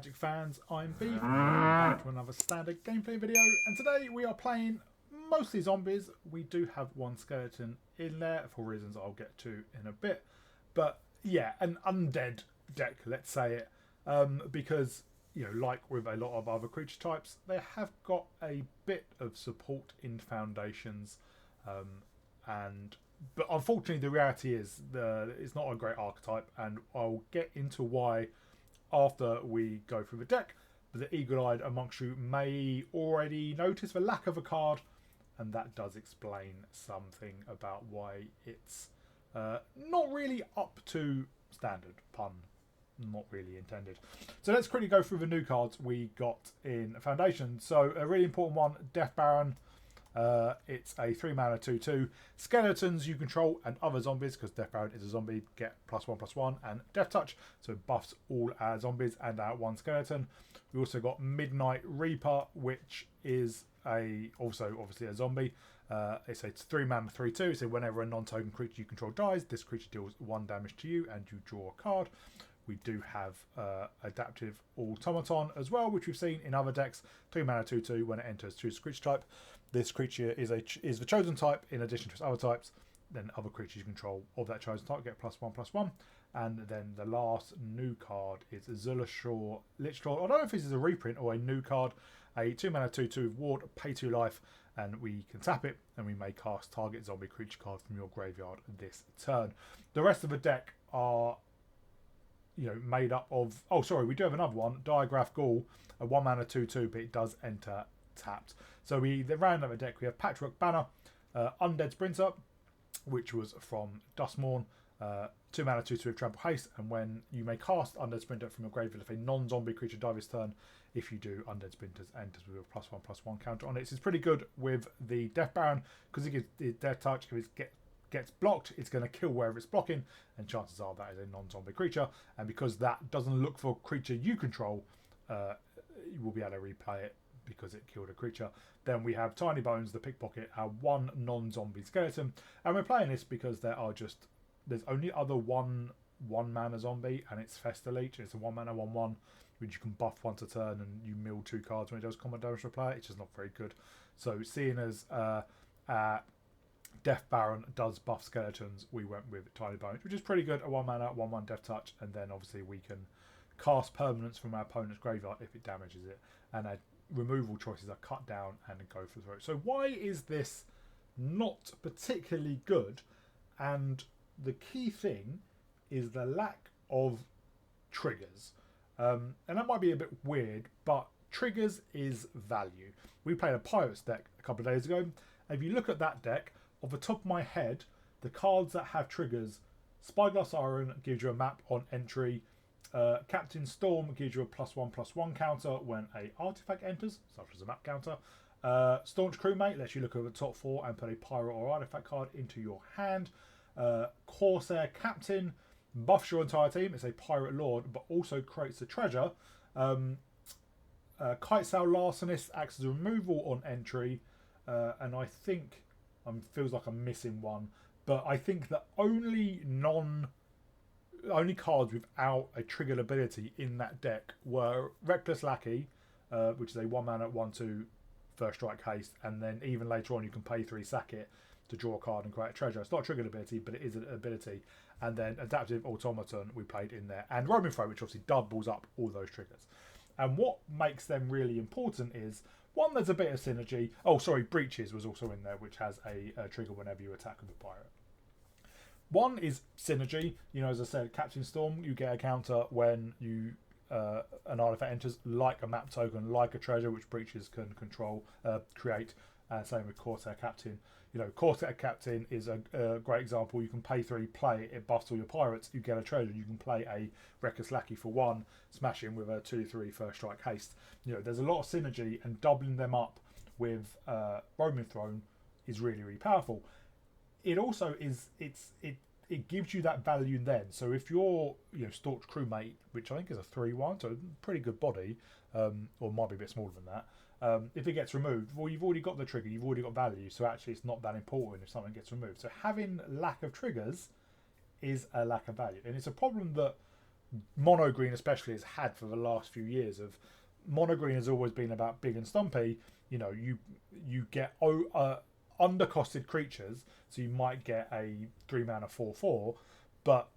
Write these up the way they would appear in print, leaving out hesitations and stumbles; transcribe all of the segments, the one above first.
Magic fans, I'm Beef, welcome back to another standard gameplay video, and today we are playing mostly zombies. We do have one skeleton in there for reasons I'll get to in a bit, but yeah, an undead deck, let's say it, because, you know, like with a lot of other creature types, they have got a bit of support in foundations, but unfortunately the reality is it's not a great archetype, and I'll get into why after we go through the deck. But the eagle-eyed amongst you may already notice the lack of a card, and that does explain something about why it's not really up to standard. Pun not really intended. So let's quickly go through the new cards we got in Foundation. So a really important one, Death Baron. It's a 3-mana 2/2. Skeletons you control and other zombies, because Death Baron is a zombie, get +1/+1, and Death Touch, so it buffs all our zombies and our one skeleton. We also got Midnight Reaper, which is also obviously a zombie. It's a 3-mana 3/2, so whenever a non-token creature you control dies, this creature deals 1 damage to you and you draw a card. We do have Adaptive Automaton as well, which we've seen in other decks. 2-mana 2/2. When it enters, choose a creature type. This creature is the chosen type in addition to its other types. Then other creatures you control of that chosen type get +1/+1. And then the last new card is Zul Ashur, Lich Lord. I don't know if this is a reprint or a new card. A 2-mana 2/2 with ward, pay 2 life, and we can tap it, and we may cast target zombie creature card from your graveyard this turn. The rest of the deck are, you know, made up of... Oh, sorry, we do have another one. Diagraph Ghoul, a 1-mana 2/2, but it does enter tapped. So the round of the deck, we have Patchwork Banner, Undead Sprinter, which was from Dustmourn, 2-mana 2/2 with Trample Haste, and when you may cast Undead Sprinter from your graveyard if a non-zombie creature dies this turn, if you do, Undead Sprinter enters with a +1/+1 counter on it. So it's pretty good with the Death Baron, because it gives the Death Touch. If it gets blocked, it's going to kill wherever it's blocking, and chances are that is a non-zombie creature, and because that doesn't look for a creature you control, you will be able to replay it because it killed a creature. Then we have Tinybones, the Pickpocket, our one non-zombie skeleton, and we're playing this because there's only other one mana zombie, and it's Fester Leech. It's a 1-mana 1/1, which you can buff once a turn, and you mill 2 cards when it does combat damage to a player. It's just not very good. So seeing as Death Baron does buff skeletons, we went with Tinybones, which is pretty good. A 1-mana 1/1 Death Touch, and then obviously we can cast permanents from our opponent's graveyard if it damages it, and our removal choices are cut down and go for the throat. So why is this not particularly good? And the key thing is the lack of triggers, and that might be a bit weird, but triggers is value. We played a Pirates deck a couple of days ago, and if you look at that deck, off the top of my head, the cards that have triggers: Spyglass Iron gives you a map on entry, Captain Storm gives you a +1/+1 counter when a artifact enters, such as a map counter. Staunch Crewmate lets you look over the top 4 and put a pirate or artifact card into your hand. Corsair Captain buffs your entire team. It's a pirate lord, but also creates a treasure. Kitesail Larcenist acts as a removal on entry, and I think feels like I'm missing one, but I think the only cards without a triggered ability in that deck were Reckless Lackey, which is a 1-mana 1/2 first strike haste, and then even later on you can pay 3, sack it to draw a card and create a treasure. It's not a triggered ability, but it is an ability. And then Adaptive Automaton we played in there, and Roaming Throw, which obviously doubles up all those triggers. And what makes them really important is, one, there's a bit of synergy. Oh, sorry, Breaches was also in there, which has a trigger whenever you attack with a pirate. One is synergy. You know, as I said, Captain Storm, you get a counter when you an artifact enters, like a map token, like a treasure, which Breaches can control, create. Same with Corsair Captain. You know, Corsair Captain is a great example. You can pay 3, play it, buffs all your pirates, you get a treasure. You can play a Reckless Lackey for 1, smash him with a 2/3 first strike haste. You know, there's a lot of synergy, and doubling them up with Roaming Throne is really, really powerful. It also is it gives you that value then. So if you're, you know, Staunch Crewmate, which I think is a 3/1, so pretty good body, or might be a bit smaller than that. If it gets removed, well, you've already got the trigger, you've already got value, so actually it's not that important if something gets removed. So having lack of triggers is a lack of value, and it's a problem that mono green especially has had for the last few years. Of mono green has always been about big and stumpy. You know, you get undercosted creatures, so you might get a 3-mana 4/4, but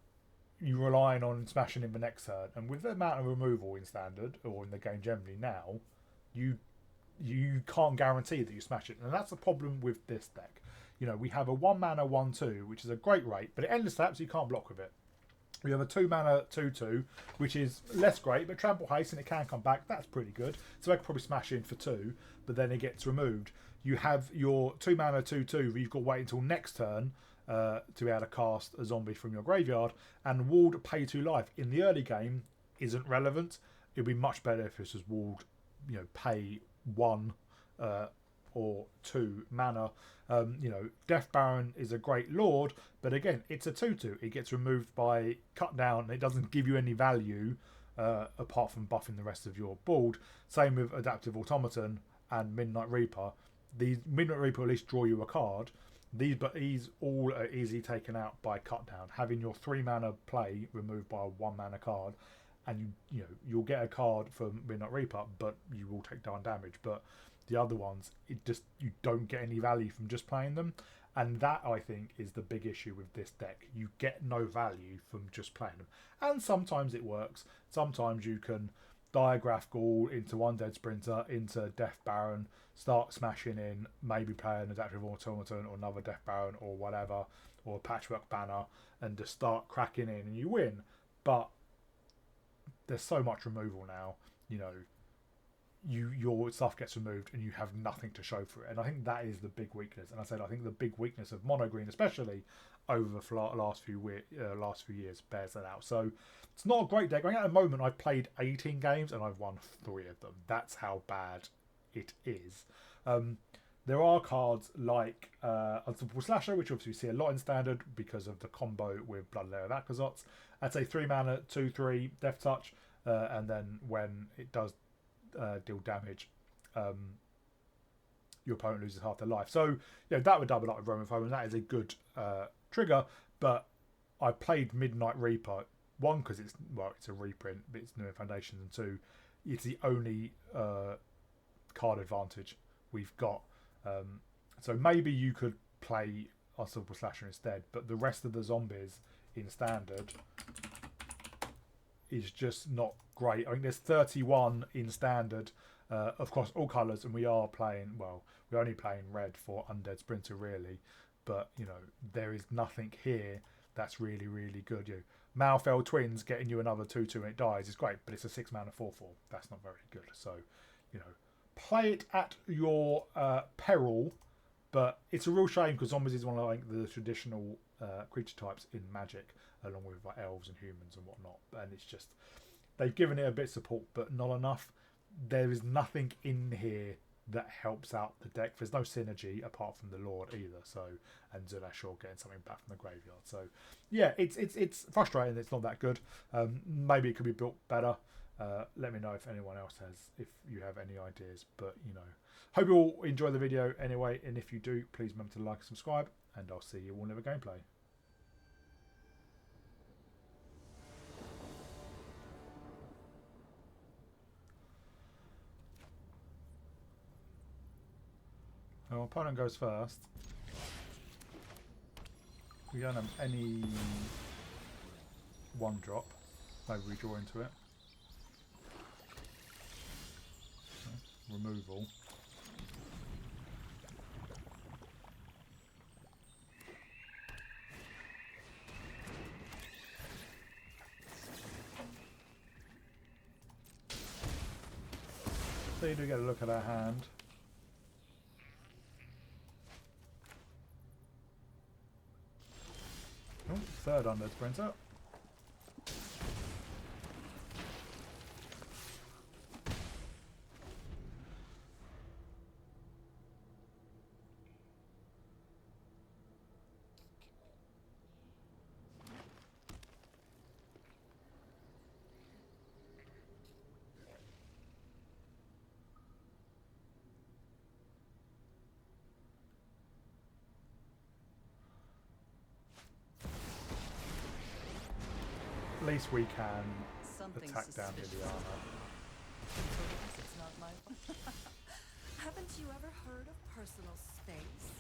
you're relying on smashing in the next turn. And with the amount of removal in standard or in the game generally now, you can't guarantee that you smash it, and that's the problem with this deck. You know, we have a 1-mana 1/2, which is a great rate, but it endless taps, so you can't block with it. We have a 2-mana 2/2, which is less great, but trample haste and it can come back. That's pretty good. So I could probably smash in for 2, but then it gets removed. You have your 2-mana 2/2, but you've got to wait until next turn to be able to cast a zombie from your graveyard. And walled pay 2 life in the early game isn't relevant. It'd be much better if this was walled, you know, pay 1 or 2 mana. You know, Death Baron is a great lord, but again, it's a 2/2. It gets removed by cut down, and it doesn't give you any value apart from buffing the rest of your board. Same with Adaptive Automaton and Midnight Reaper. These Midnight Reaper at least draw you a card. These all are easily taken out by cut down. Having your 3-mana play removed by a 1-mana card, and you'll get a card from Midnight Reaper, but you will take down damage. But the other ones, you don't get any value from just playing them, and that I think is the big issue with this deck. You get no value from just playing them, and sometimes it works. Sometimes you can Diagraph Ghoul into Undead Sprinter into Death Baron, start smashing in, maybe play an Adaptive Automaton or another Death Baron or whatever, or a Patchwork Banner, and just start cracking in and you win. But there's so much removal now, you know, your stuff gets removed and you have nothing to show for it. And I think that is the big weakness. And I think the big weakness of mono green, especially over the last few years, bears that out. So it's not a great deck. I think at the moment I've played 18 games and I've won 3 of them. That's how bad it is. There are cards like Unstoppable Slasher, which obviously we see a lot in standard because of the combo with Bloodlayer of Akazots. I'd say 3-mana 2/3 Death Touch, and then when it does deal damage, your opponent loses half their life. So that would double up with Roman Foe, and that is a good trigger. But I played Midnight Reaper, 1 because it's a reprint, but it's new in Foundations, and 2, it's the only card advantage we've got. So maybe you could play Unstoppable Slasher instead, but the rest of the zombies in standard is just not great. I think there's 31 in standard, of course, all colours, and we're only playing red for Undead Sprinter really, but there is nothing here that's really, really good. Malfell Twins getting you another 2/2 and it dies is great, but it's a 6-mana 4/4. That's not very good. So, play it at your peril, but it's a real shame because zombies is one of the traditional creature types in Magic, along with elves and humans and whatnot. And it's just, they've given it a bit of support, but not enough. There is nothing in here that helps out the deck. There's no synergy apart from the Lord either. So, and Zul Ashur getting something back from the graveyard. So, yeah, it's frustrating. It's not that good. Maybe it could be built better. Let me know if anyone else if you have any ideas. But hope you all enjoy the video anyway. And if you do, please remember to like and subscribe. And I'll see you all in the gameplay. Our opponent goes first. We don't have any 1-drop. Maybe we draw into it. Removal. So you do get a look at our hand. Oh, 3rd Undead Sprinter. At least we can Something attack down suspicious. Liliana. Perhaps it's not my fault. Haven't you ever heard of personal space?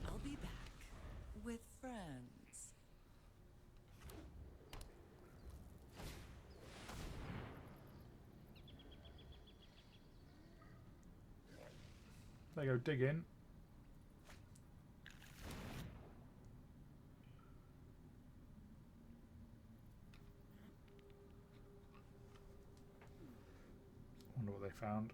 I'll be back with friends. They go dig in. Wonder what they found.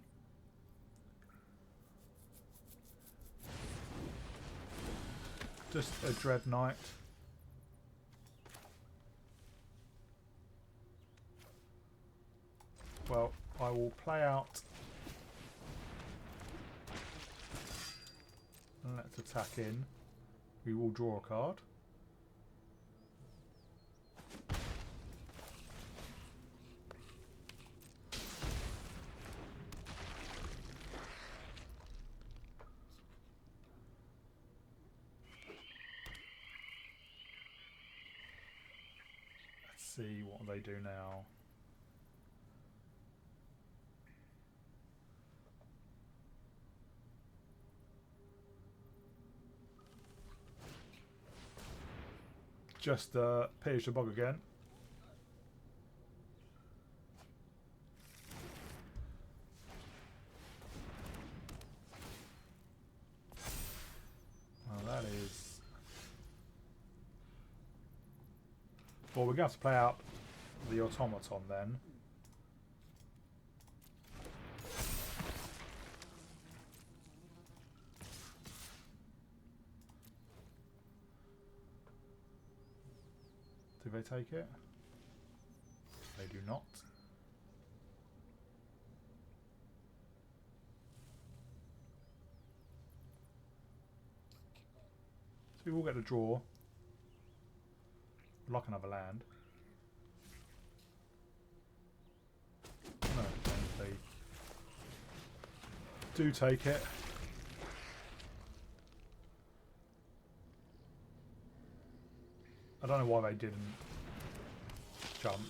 Just a Dread Knight. Well, I will play out. And let's attack in. We will draw a card. Let's see what they do now. Just Pierce the Bog again. Well, that is... Well, we're going to have to play out the automaton then. Do they take it? They do not. So we will get a draw. Like another land. No, they do take it. I don't know why they didn't jump.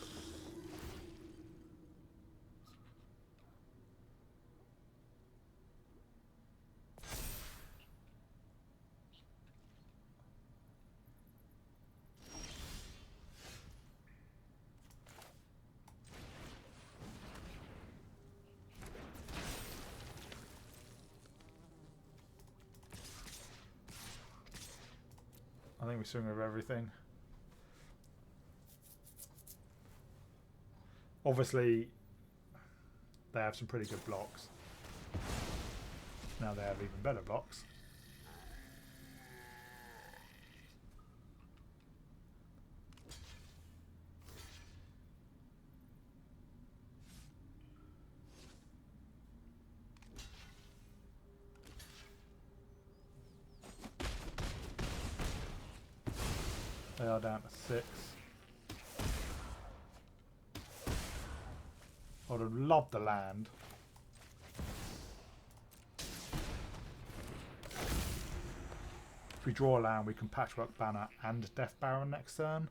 I think we swing over everything. Obviously, they have some pretty good blocks. Now they have even better blocks. They are down to 6. I would have loved the land. If we draw a land, we can Patchwork Banner and Death Baron next turn.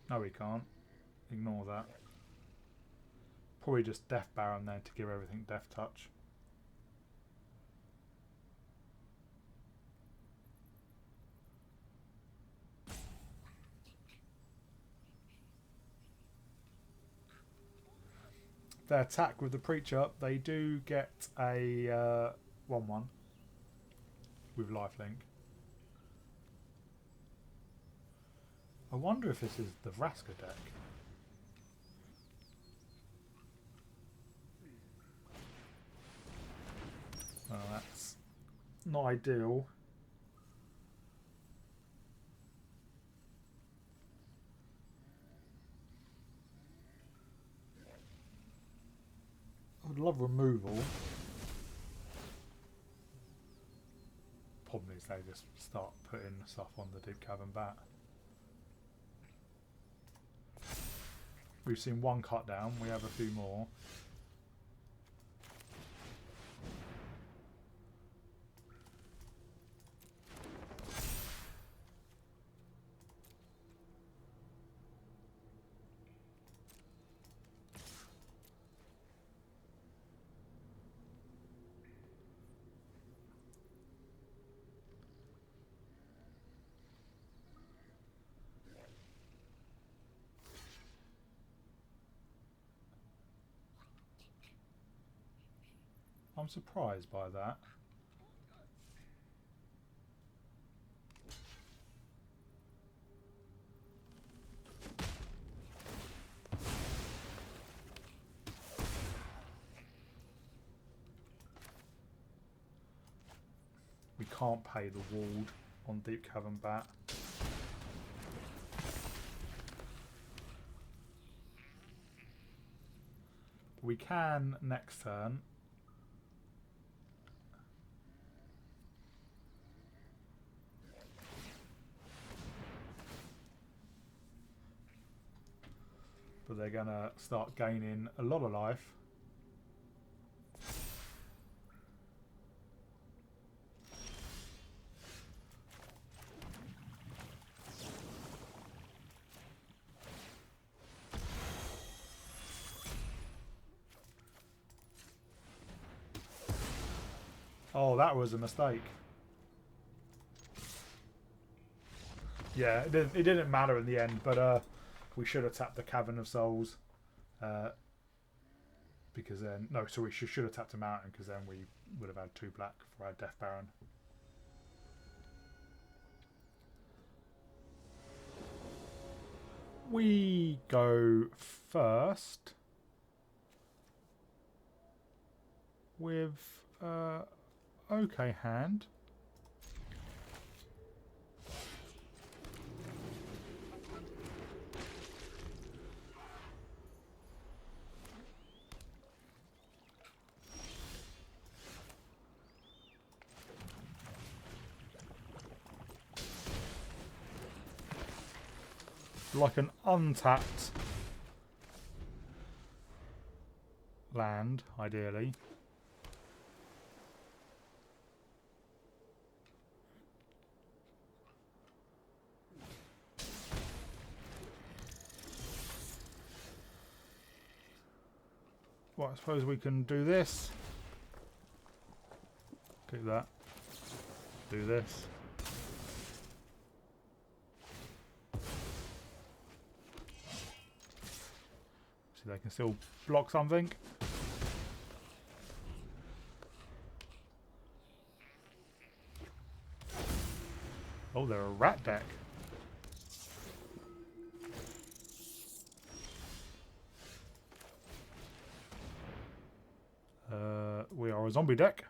No, we can't. Ignore that. Probably just Death Baron then to give everything Death Touch. If they attack with the Preacher, they do get a 1-1 with lifelink. I wonder if this is the Vraska deck. Well, that's not ideal. I would love removal. Problem is is they just start putting stuff on the Deep Cavern Bat. We've seen one cut down, we have a few more. I'm surprised by that. We can't pay the ward on Deep Cavern Bat. We can next turn. But they're going to start gaining a lot of life. Oh, that was a mistake. Yeah, it didn't matter in the end, but we should have tapped the Cavern of Souls. Because then... No, so we should have tapped a Mountain, because then we would have had 2 black for our Death Baron. We go first with okay hand. Like an untapped land, ideally. Well, I suppose we can do this. Keep that. Do this. See, they can still block something. Oh, they're a rat deck. We are a zombie deck.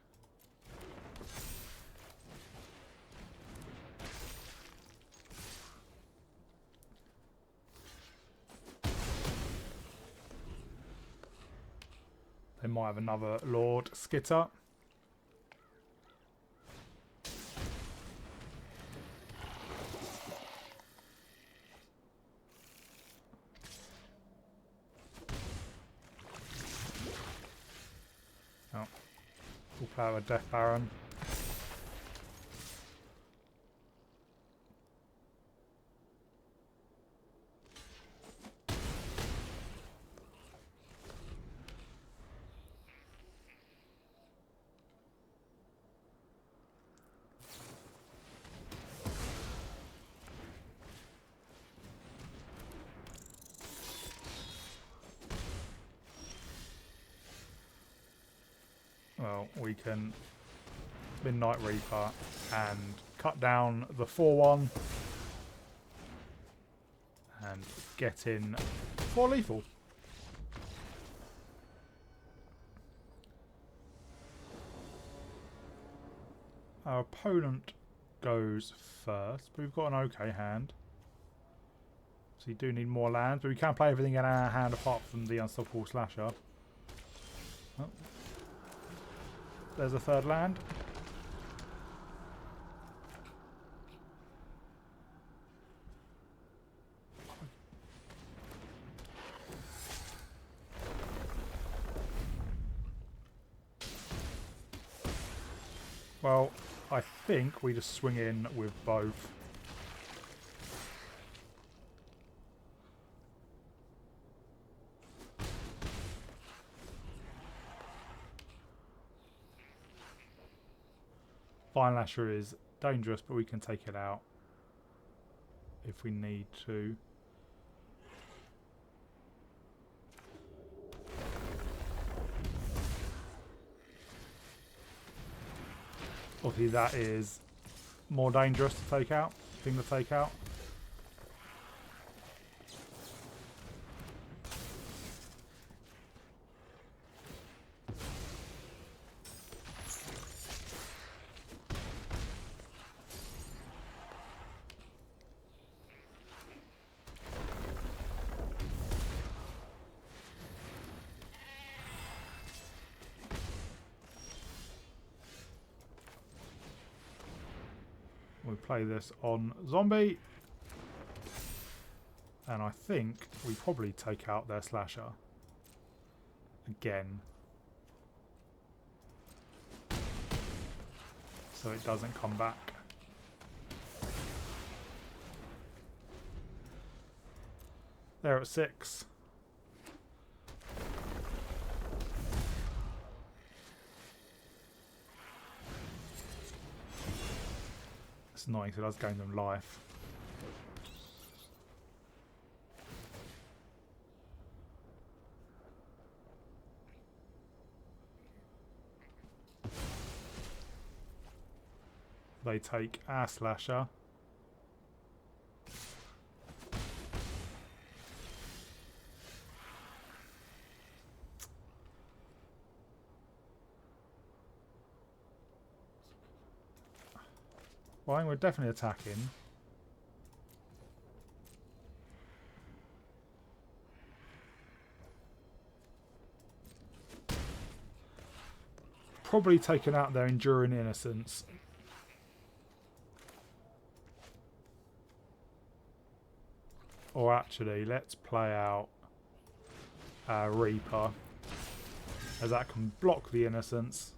They might have another Lord Skitter. Oh, we'll play with Death Baron. Well, we can Midnight Reaper and cut down the 4-1 and get in 4 lethal. Our opponent goes first, but we've got an okay hand. So you do need more lands, but we can play everything in our hand apart from the Unstoppable Slasher. Oh. There's a third land. Well, I think we just swing in with both. Zul Ashur is dangerous, but we can take it out if we need to. Obviously that is more dangerous to take out, thing to take out. We play this on zombie, and I think we probably take out their slasher again, so it doesn't come back. They're at 6. It's annoying, so it does gain them life. They take our slasher. Well, I think we're definitely attacking. Probably taking out their enduring innocence. Or actually, let's play out our Reaper, as that can block the innocence.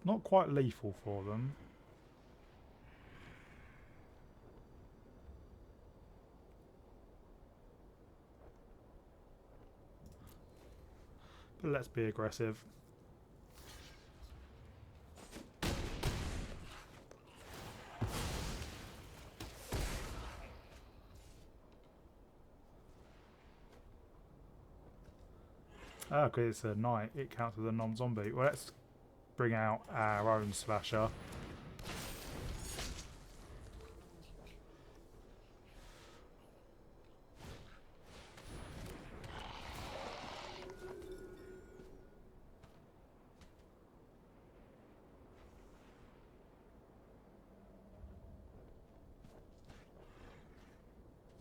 Not quite lethal for them. But let's be aggressive. Oh, because it's a knight, it counts as a non-zombie. Well, let's bring out our own slasher.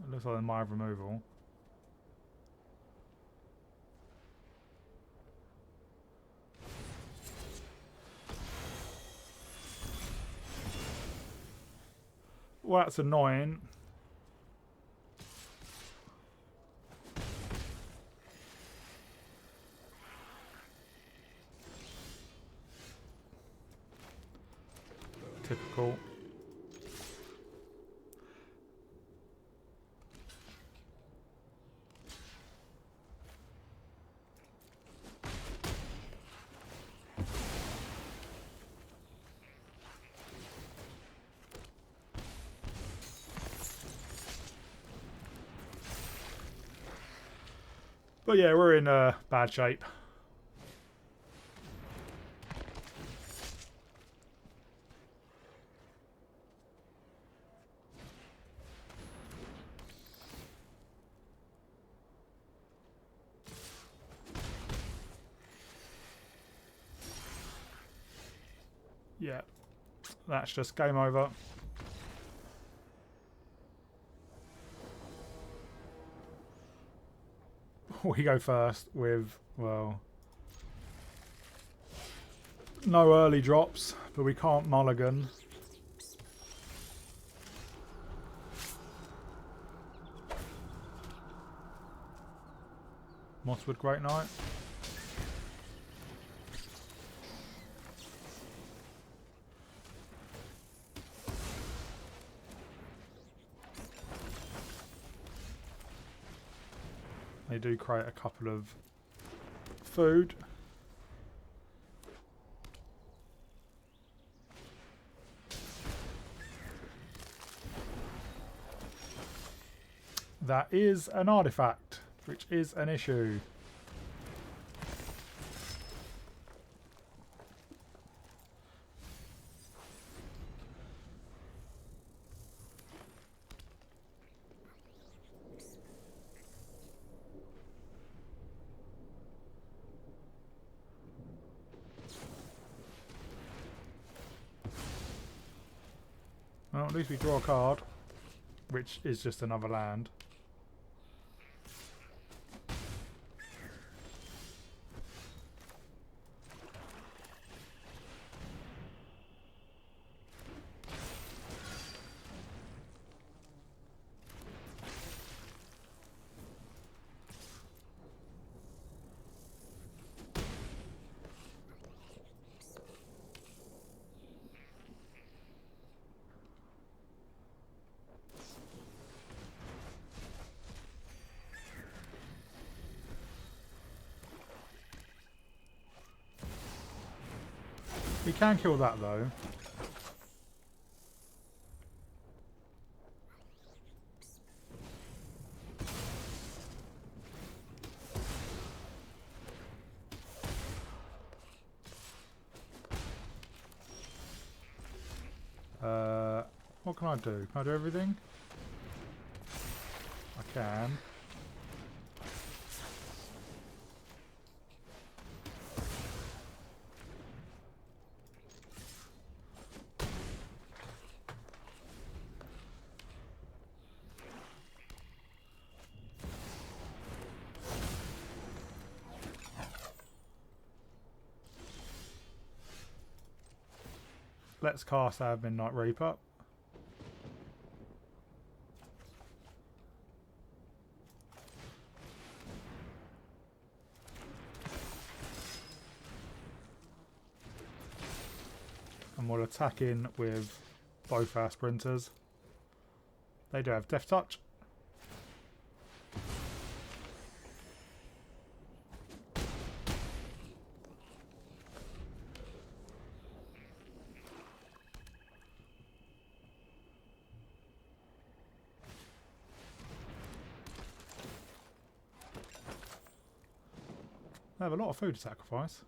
It looks like a mine removal. Well, that's annoying. Typical. But yeah, we're in bad shape. Yeah, that's just game over. We go first with, well, no early drops, but we can't mulligan. Mosswood Great Knight. They do create a couple of food. That is an artifact, which is an issue. Well, at least we draw a card, which is just another land. We can kill that though. What can I do? Can I do everything? I can. Let's cast our Midnight Reaper. And we'll attack in with both our sprinters. They do have Death Touch. They have a lot of food to sacrifice.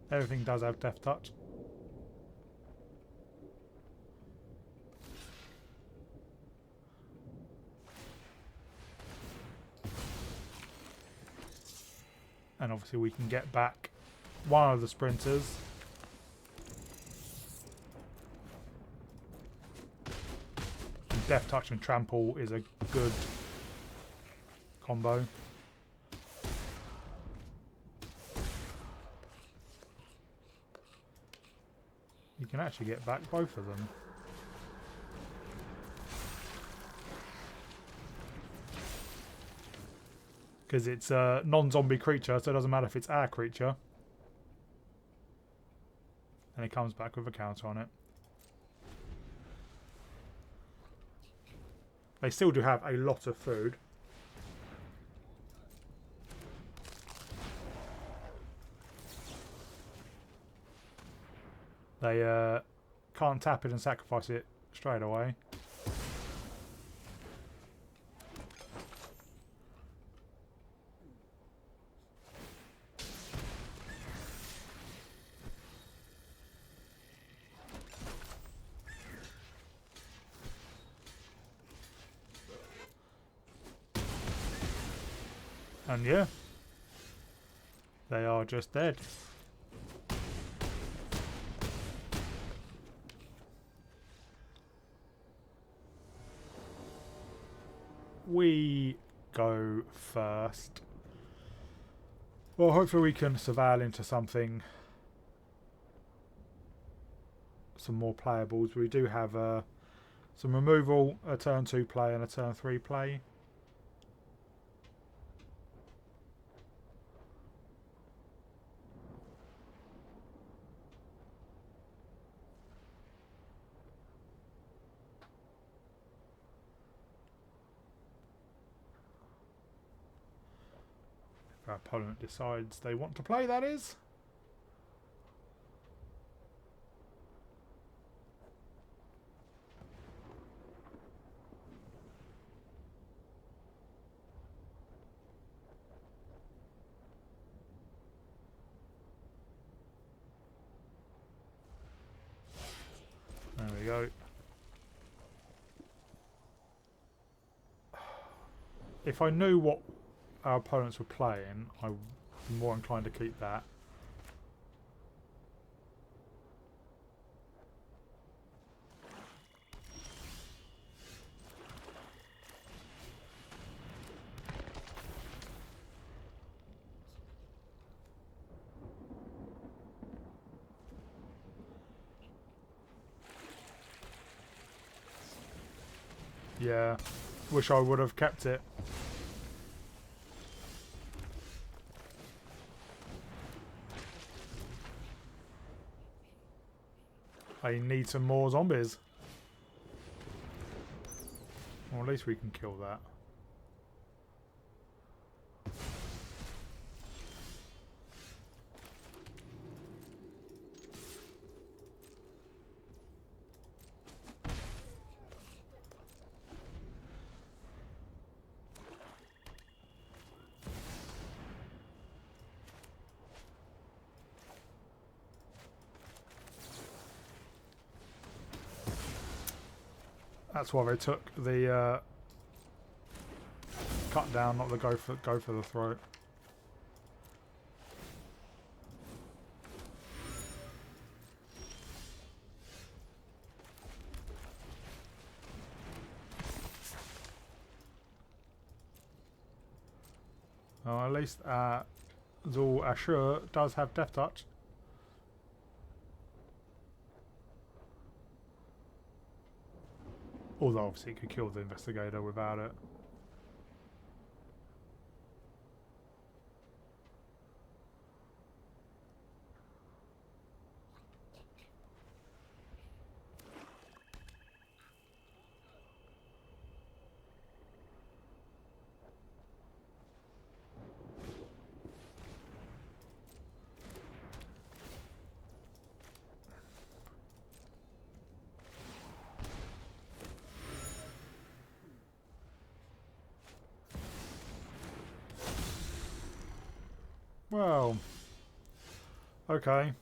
Everything does have Death Touch. And obviously we can get back one of the sprinters. And Death Touch and Trample is a good combo. You can actually get back both of them. Because it's a non-zombie creature, so it doesn't matter if it's our creature. And it comes back with a counter on it. They still do have a lot of food. They can't tap it and sacrifice it straight away. And yeah, they are just dead. We go first. Well, hopefully we can surveil into something, some more playables. We do have some removal, a turn 2 play and a turn 3 play. If our opponent decides they want to play, that is. There we go. If I knew what our opponents were playing, I'm more inclined to keep that. Yeah, wish I would have kept it. I need some more zombies. Or at least we can kill that. That's why they took the cut down, not the go for the throat. Oh, at least Zul Ashur does have Death Touch. Although obviously it could kill the investigator without it. Well, okay.